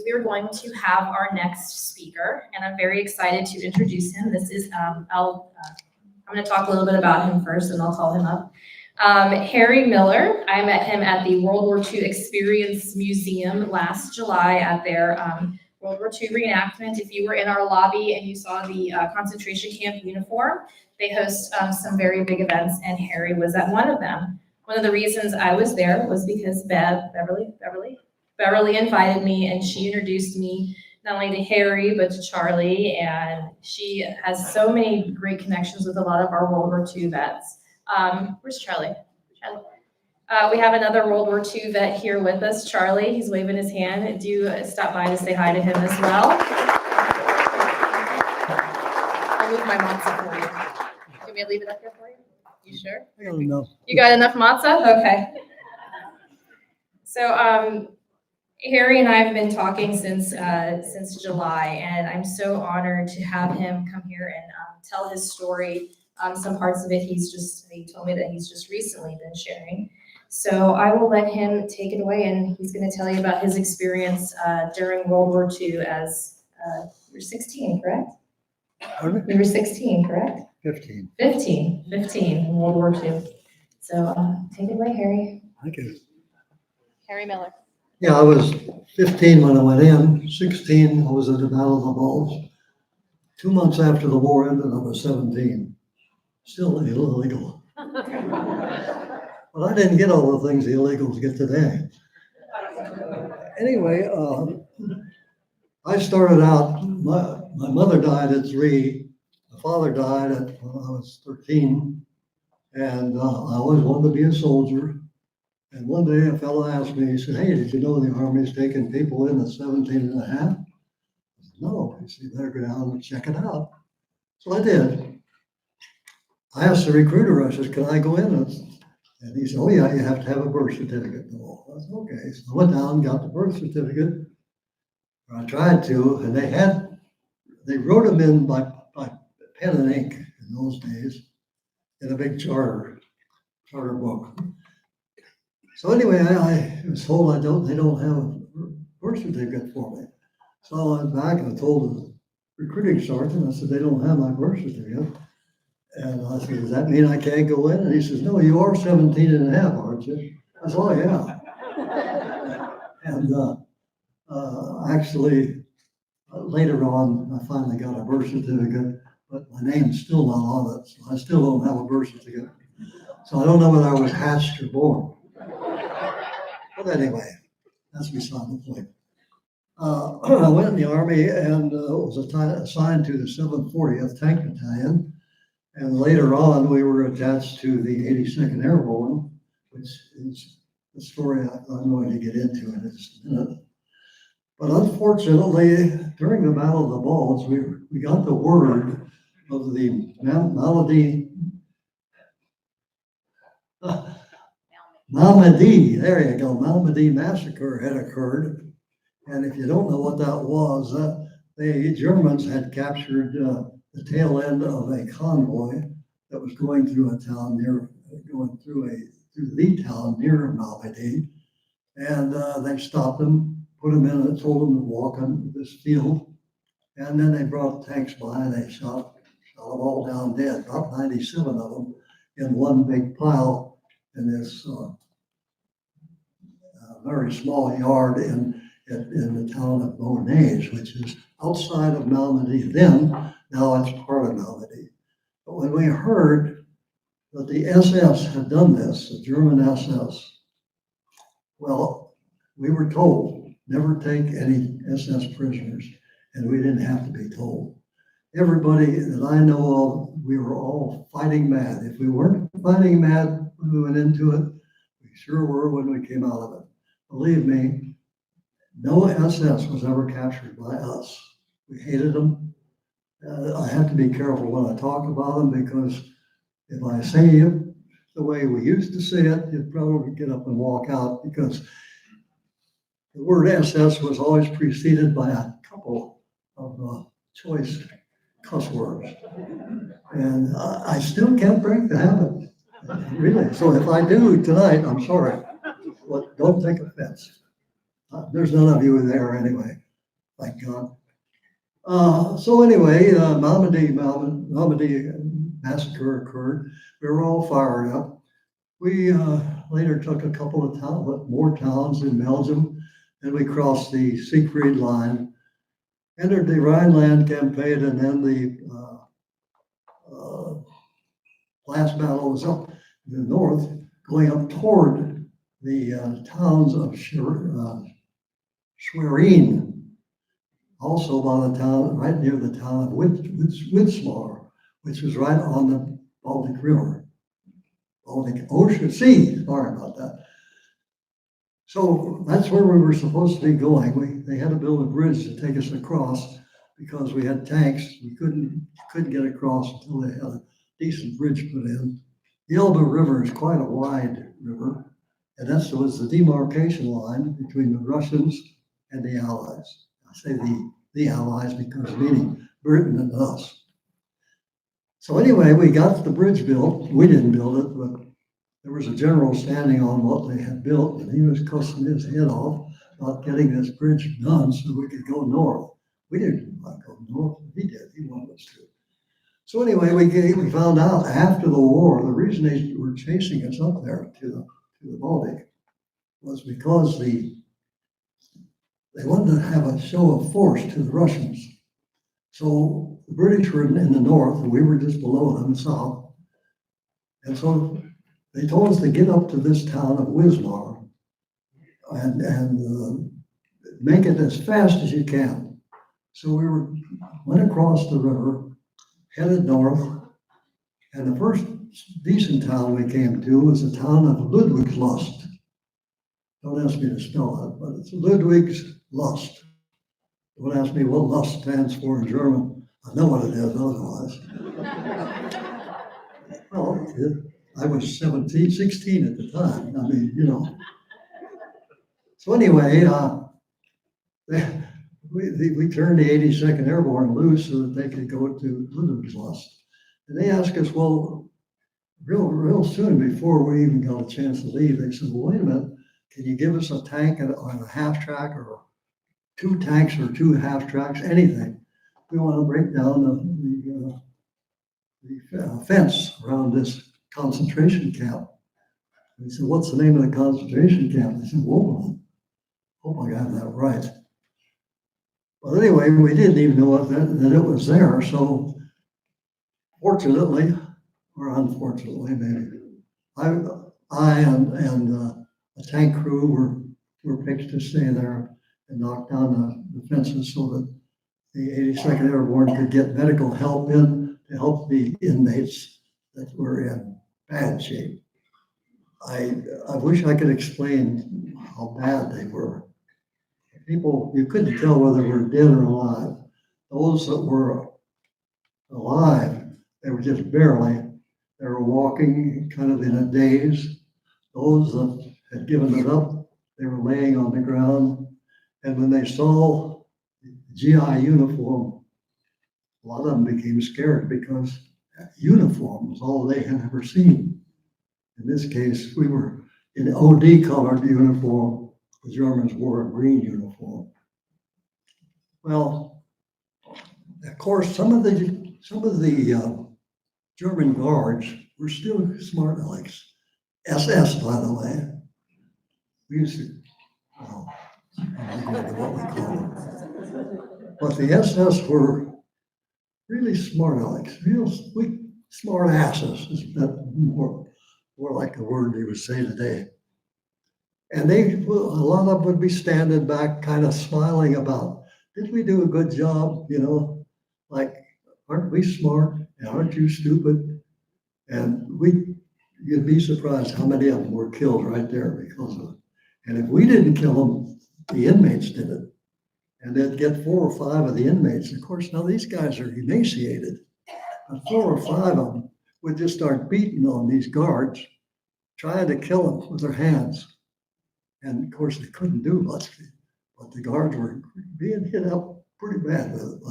We are going to have our next speaker, and I'm very excited to introduce him. This is, I'm going to talk a little bit about him first, and I'll call him up. Harry Miller, I met him at the World War II Experience Museum last July at their World War II reenactment. If you were in our lobby and you saw the concentration camp uniform, they host some very big events, and Harry was at one of them. One of the reasons I was there was because Beverly invited me, and she introduced me not only to Harry, but to Charlie, and she has so many great connections with a lot of our World War II vets. Where's Charlie? We have another World War II vet here with us, Charlie. He's waving his hand. Do stop by to say hi to him as well. I'll move my matzah for you. Do you want me to leave it up here for you? You sure? I got enough. You got enough matzah? Okay. So, Harry and I have been talking since July, and I'm so honored to have him come here and tell his story. Some parts of it he told me that he's just recently been sharing. So I will let him take it away, and he's going to tell you about his experience during World War II as you were 16, correct? Pardon? You were 16, correct? 15. 15 in World War II. So take it away, Harry. Thank you. Harry Miller. Yeah, I was 15 when I went in. 16, I was at the Battle of the Bulge. 2 months after the war ended, I was 17. Still illegal. But I didn't get all the things the illegals get today. Anyway, I started out, my mother died at 3. My father died when I was 13. And I always wanted to be a soldier. And one day a fellow asked me, he said, "Hey, did you know the Army's taking people in at 17 and a half?" I said, "No." He said, "You better go down and check it out." So I did. I asked the recruiter, I said, "Can I go in?" And he said, "Oh yeah, you have to have a birth certificate." Oh, I said, "Okay." So I went down and got the birth certificate. I tried to, and they wrote them in by pen and ink in those days in a big charter book. So anyway, I was told they don't have a birth certificate for me. So I went back and I told the recruiting sergeant, I said, "They don't have my birth certificate." And I said, "Does that mean I can't go in?" And he says, "No, you are 17 and a half, aren't you?" I said, "Oh, yeah." And actually, later on, I finally got a birth certificate, but my name's still not on it. So I still don't have a birth certificate. So I don't know whether I was hatched or born. But anyway, that's beside the point. I went in the Army and was assigned to the 740th Tank Battalion. And later on, we were attached to the 82nd Airborne, which is the story I'm going to get into in just a minute. But unfortunately, during the Battle of the Bulge, we got the word of the Malmedy, there you go, Malmedy massacre had occurred. And if you don't know what that was, the Germans had captured the tail end of a convoy that was going through the town near Malmedy. And they stopped them, put them in and told them to walk on this field. And then they brought tanks by and they shot them all down dead, about 97 of them in one big pile in this very small yard in the town of Beaunage, which is outside of Malmedy then. Now it's part of Malmedy. But when we heard that the SS had done this, the German SS, well, we were told never take any SS prisoners, and we didn't have to be told. Everybody that I know of, we were all fighting mad. If we weren't fighting mad when we went into it, we sure were when we came out of it. Believe me, no SS was ever captured by us. We hated them. I have to be careful when I talk about them, because if I say it the way we used to say it, you'd probably get up and walk out, because the word SS was always preceded by a couple of choice cuss words. And I still can't break the habit, really. So if I do tonight, I'm sorry, but don't take offense. There's none of you there anyway. thank God. So anyway, Malmedy massacre occurred. We were all fired up. We later took a couple of more towns in Belgium, and we crossed the Siegfried Line, entered the Rhineland campaign, and then the last battle was up in the north, going up toward the towns of Schwerin, also by the town, right near the town of Wismar, which was right on the Baltic River. Baltic Ocean Sea, sorry about that. So that's where we were supposed to be going. They had to build a bridge to take us across because we had tanks. We couldn't get across until they had a decent bridge put in. The Elbe River is quite a wide river, and that was the demarcation line between the Russians and the Allies. I say the Allies because meaning Britain and us. So anyway, we got the bridge built. We didn't build it, but there was a general standing on what they had built, and he was cussing his head off about getting this bridge done so we could go north. We didn't want to go north. He did. He wanted us to. So anyway, we found out after the war, the reason they were chasing us up there to the Baltic was because they wanted to have a show of force to the Russians. So the British were in the north, and we were just below them south. And so they told us to get up to this town of Wismar and make it as fast as you can. So we went across the river, headed north, and the first decent town we came to was the town of Ludwigslust. Don't ask me to spell that, but it's Ludwigslust. Don't ask me what Lust stands for in German. I know what it is otherwise. Well, I was 16 at the time. I mean, you know. So anyway, we turned the 82nd Airborne loose so that they could go to Ludwigslust. And they asked us, well, real soon before we even got a chance to leave, they said, well, wait a minute, can you give us a tank on a half track or 2 tanks or 2 half tracks, anything? We want to break down the fence around this concentration camp. We said, what's the name of the concentration camp? They said, Woman. Hope I got that right. But anyway, we didn't even know that it was there. So fortunately, or unfortunately, maybe, I and a tank crew were picked to stay there and knock down the fences so that the 82nd Airborne could get medical help in to help the inmates that were in bad shape. I wish I could explain how bad they were. People, you couldn't tell whether they were dead or alive. Those that were alive, they were just barely. They were walking kind of in a daze. Those that had given it up, they were laying on the ground. And when they saw the GI uniform, a lot of them became scared because uniform was all they had ever seen. In this case, we were in OD colored uniform. The Germans wore a green uniform. Well, of course, some of the German guards were still smart Alecks. SS, by the way. We used to, well, I don't know what we call them. But the SS were really smart Alecks, real smart asses, is more like the word they would say today. And a lot of them would be standing back, kind of smiling about, did we do a good job? You know, like, aren't we smart? And aren't you stupid? And you'd be surprised how many of them were killed right there because of it. And if we didn't kill them, the inmates did it. And they'd get 4 or 5 of the inmates. Of course, now these guys are emaciated. But 4 or 5 of them would just start beating on these guards, trying to kill them with their hands. And of course, they couldn't do much, but the guards were being hit up pretty bad with it.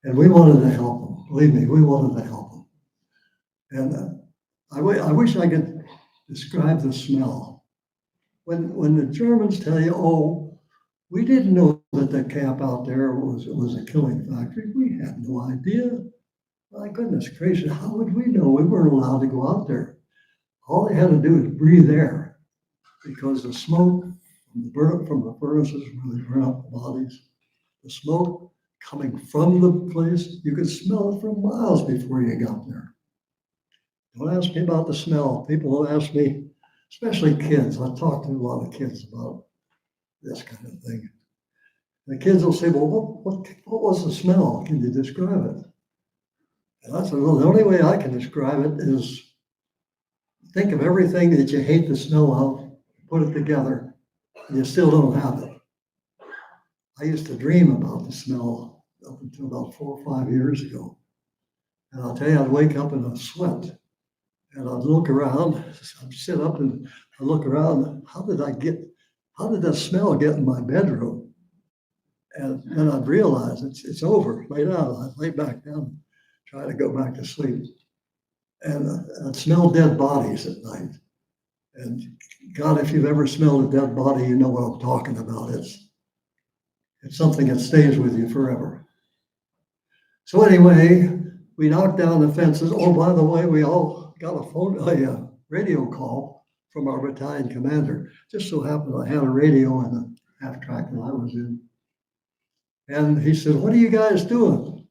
And we wanted to help them. Believe me, we wanted to help them. And I wish I could describe the smell. When the Germans tell you, oh, we didn't know that the camp out there was a killing factory. We had no idea. My goodness gracious, how would we know? We weren't allowed to go out there. All they had to do is breathe air because the smoke from the furnaces where they burn up the bodies, the smoke coming from the place, you could smell it from miles before you got there. Don't ask me about the smell. People will ask me, especially kids. I talk to a lot of kids about this kind of thing. The kids will say, well, what was the smell? Can you describe it? And I said, well, the only way I can describe it is think of everything that you hate the smell of, put it together, and you still don't have it. I used to dream about the smell up until about 4 or 5 years ago. And I'll tell you, I'd wake up in a sweat and I'd look around, I'd sit up and I'd look around, how did that smell get in my bedroom? And then I'd realize it's over, lay down. I'd lay back down, try to go back to sleep. And I'd smell dead bodies at night. And God, if you've ever smelled a dead body, you know what I'm talking about. It's something that stays with you forever. So anyway, we knocked down the fences. Oh, by the way, we all got a radio call from our battalion commander. Just so happened I had a radio in the half track that I was in. And he said, what are you guys doing?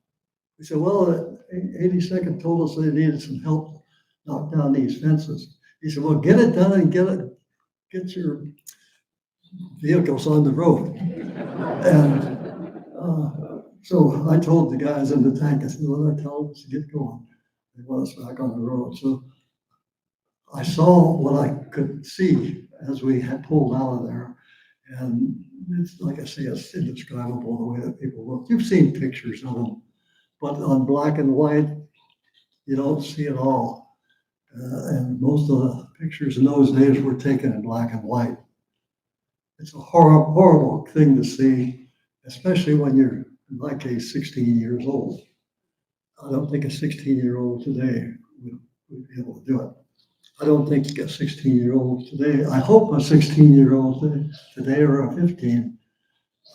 We said, well, the 82nd told us they needed some help to knock down these fences. He said, well, get it done and get your vehicles on the road. And so I told the guys in the tank, I said, well, they're telling us to get going. They want us back on the road. So I saw what I could see as we had pulled out of there. And it's like I say, it's indescribable the way that people look. You've seen pictures of them, but on black and white, you don't see it all. And most of the pictures in those days were taken in black and white. It's a horrible, horrible thing to see, especially when you're, in my case, 16 years old. I don't think a 16-year-old today would be able to do it. I don't think a 16-year-old today, I hope a 16-year-old today or a 15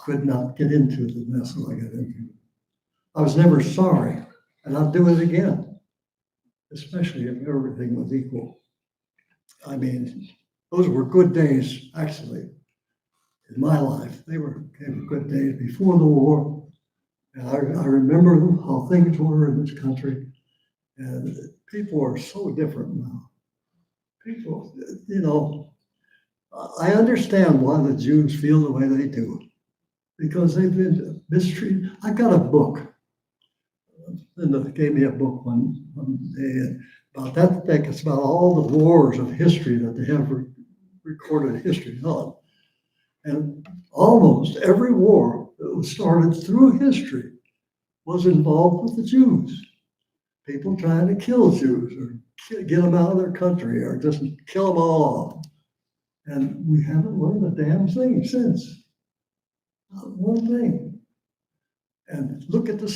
could not get into the mess that I got into. I was never sorry, and I'd do it again, especially if everything was equal. I mean, those were good days, actually, in my life. They were good days before the war. And I remember how things were in this country. And people are so different now. People, you know, I understand why the Jews feel the way they do, because they've been mistreated. I got a book. Linda gave me a book one day about that thing. It's about all the wars of history that they have recorded history on. And almost every war that was started through history was involved with the Jews. People trying to kill Jews or get them out of their country or just kill them all off. And we haven't learned a damn thing since. Not one thing. And look at the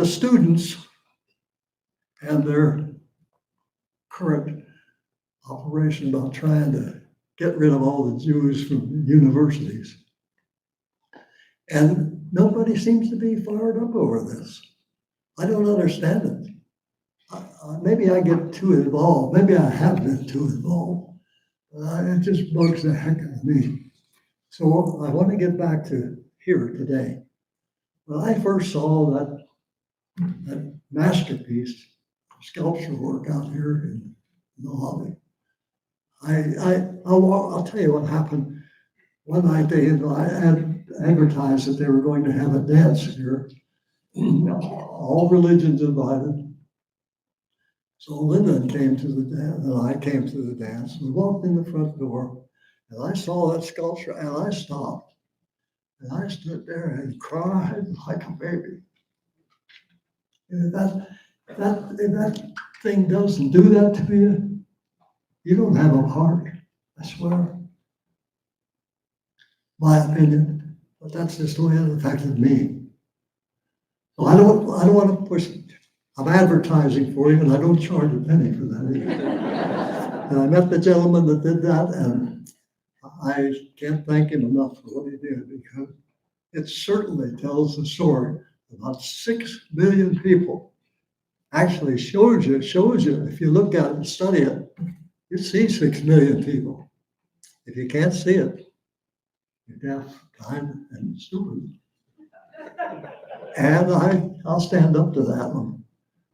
students and their current operation about trying to get rid of all the Jews from universities. And nobody seems to be fired up over this. I don't understand it. Maybe I get too involved. Maybe I have been too involved. It just bugs the heck out of me. So I want to get back to here today. When I first saw that masterpiece, sculpture work out here in the lobby, I'll tell you what happened. One night they had advertised that they were going to have a dance here. All religions invited. So Linda came to the dance, and I came to the dance. We walked in the front door, and I saw that sculpture, and I stopped. And I stood there and cried like a baby. And if that thing doesn't do that to you, you don't have a heart, I swear. My opinion, but that's just the way it affected me. So I don't want to push it. I'm advertising for you, and I don't charge a penny for that either. And I met the gentleman that did that, and I can't thank him enough for what he did because it certainly tells the story about 6 million people. Actually shows you, if you look at it and study it, you see 6 million people. If you can't see it, you're deaf, blind, and stupid. And I'll stand up to that one.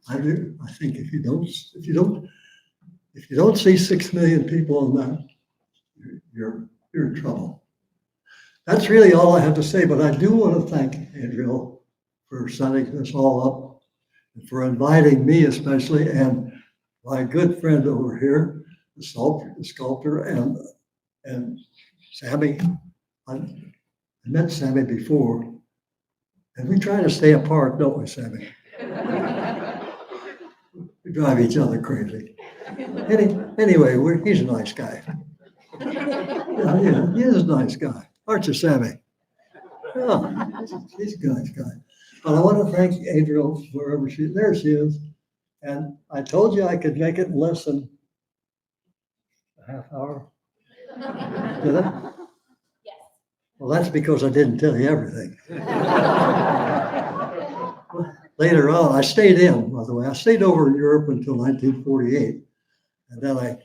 I do. I think if you don't see 6 million people in that, you're in trouble. That's really all I have to say, but I do want to thank Adriel for setting this all up and for inviting me especially, and my good friend over here, the sculptor, and Sammy. I met Sammy before, and we try to stay apart, don't we, Sammy? We drive each other crazy. Anyway, he's a nice guy. Yeah, he is a nice guy. Aren't you, Sammy? Yeah, he's a nice guy. But I want to thank Adriel wherever there she is. And I told you I could make it in less than a half hour. Did I? Yes. Well, that's because I didn't tell you everything. Later on, I stayed in, by the way. I stayed over in Europe until 1948. And then I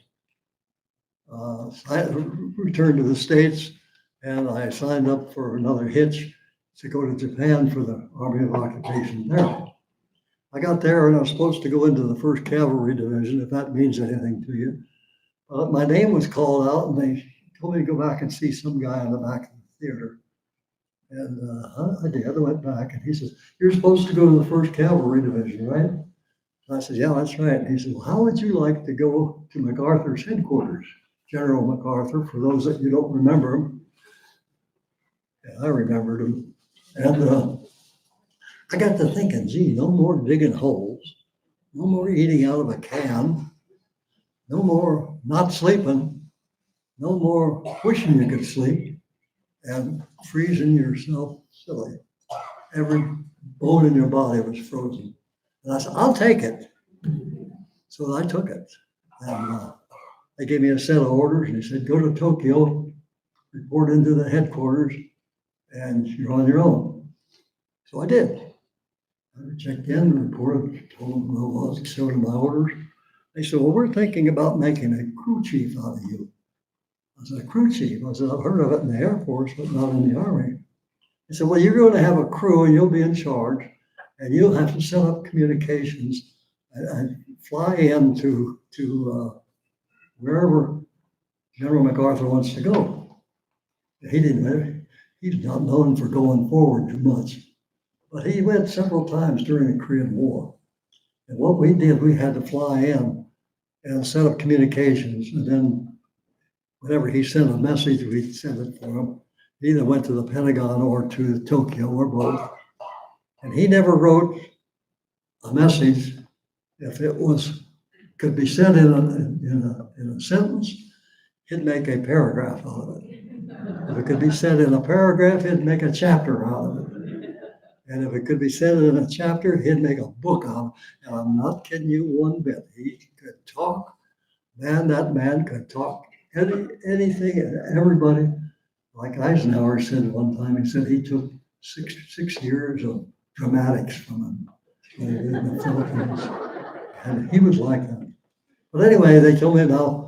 returned to the States, and I signed up for another hitch to go to Japan for the Army of Occupation there. I got there and I was supposed to go into the 1st Cavalry Division, if that means anything to you. My name was called out, and they told me to go back and see some guy in the back of the theater. And I did. I went back, and he says, "You're supposed to go to the 1st Cavalry Division, right?" And I said, "Yeah, that's right." And he said, "Well, how would you like to go to MacArthur's headquarters, General MacArthur, for those that you don't remember him?" Yeah, I remembered him. And I got to thinking, gee, no more digging holes, no more eating out of a can, no more not sleeping, no more wishing you could sleep and freezing yourself silly. Every bone in your body was frozen. And I said, "I'll take it." So I took it. And they gave me a set of orders, and they said, "Go to Tokyo, report into the headquarters, and you're on your own." So I did. I checked in, reported, told them who I was, showed them my orders. They said, "Well, we're thinking about making a crew chief out of you." I said, "A crew chief?" I said, "I've heard of it in the Air Force, but not in the Army." They said, "Well, you're going to have a crew, and you'll be in charge, and you'll have to set up communications and fly in to wherever General MacArthur wants to go." He's not known for going forward too much, but he went several times during the Korean War. And what we did, we had to fly in and set up communications, and then whenever he sent a message, we'd send it for him. It either went to the Pentagon or to Tokyo or both. And he never wrote a message if it could be sent in a sentence. He'd make a paragraph out of it. If it could be said in a paragraph, he'd make a chapter out of it. And if it could be said in a chapter, he'd make a book out of it. And I'm not kidding you one bit. He could talk. Man, that man could talk anything and everybody. Like Eisenhower said one time, he said he took six years of dramatics from him in the Philippines. And he was like that. But anyway, they told me now,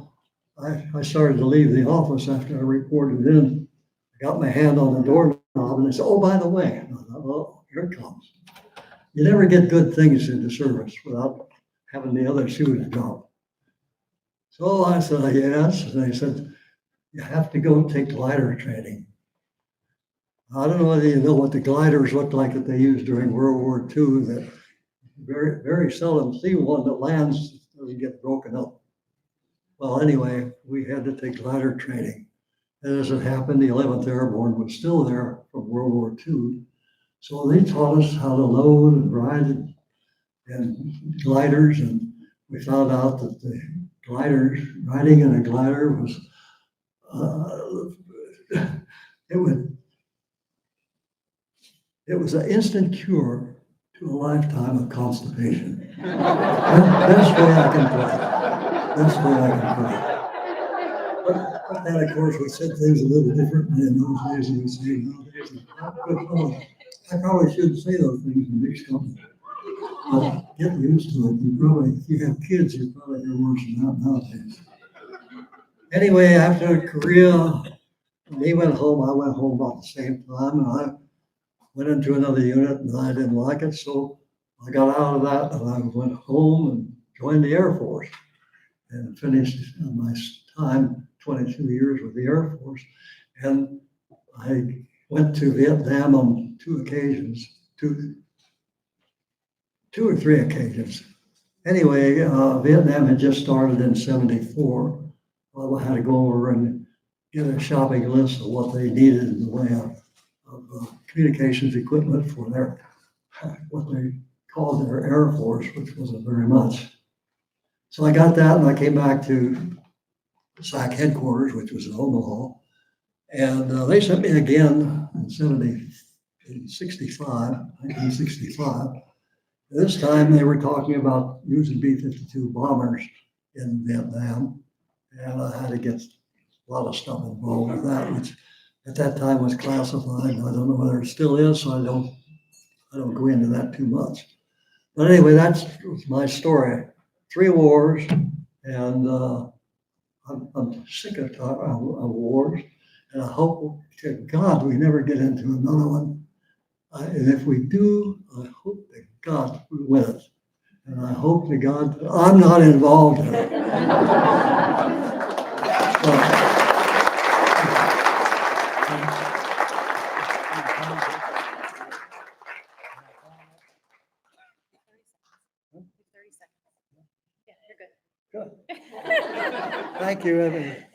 I started to leave the office after I reported in. I got my hand on the doorknob, and they said, "Oh, by the way," and I thought, "Oh, here it comes." You never get good things into service without having the other shoe to drop. So I said, "Yes." And they said, "You have to go take glider training." I don't know whether you know what the gliders looked like that they used during World War II. That very, very seldom see one that lands doesn't get broken up. Well, anyway, we had to take glider training. And as it happened, the 11th Airborne was still there from World War II. So they taught us how to load and ride and gliders. And we found out that the gliders, riding in a glider was, it was an instant cure to a lifetime of constipation. Best way I can put it. Best way I can put it. But then, of course, we said things a little differently in those days than we say nowadays. I probably shouldn't say those things in mixed company. But get used to it. If you have kids, you probably hear worse than that nowadays. Anyway, after Korea, he went home, I went home about the same time, and I went into another unit and I didn't like it, so I got out of that and I went home and joined the Air Force and finished my time, 22 years with the Air Force. And I went to Vietnam on two or three occasions. Anyway, Vietnam had just started in '74. I had to go over and get a shopping list of what they needed in the way of communications equipment for what they called their Air Force, which wasn't very much. So I got that and I came back to SAC headquarters, which was in Omaha. And they sent me again in 1965. This time they were talking about using B-52 bombers in Vietnam. And I had to get a lot of stuff involved with that, which at that time was classified. I don't know whether it still is, so I don't go into that too much. But anyway, that's my story. 3 wars, and I'm sick of wars, and I hope to God we never get into another one. And if we do, I hope to God we win it. And I hope to God I'm not involved in it. Good. Thank you, Evan.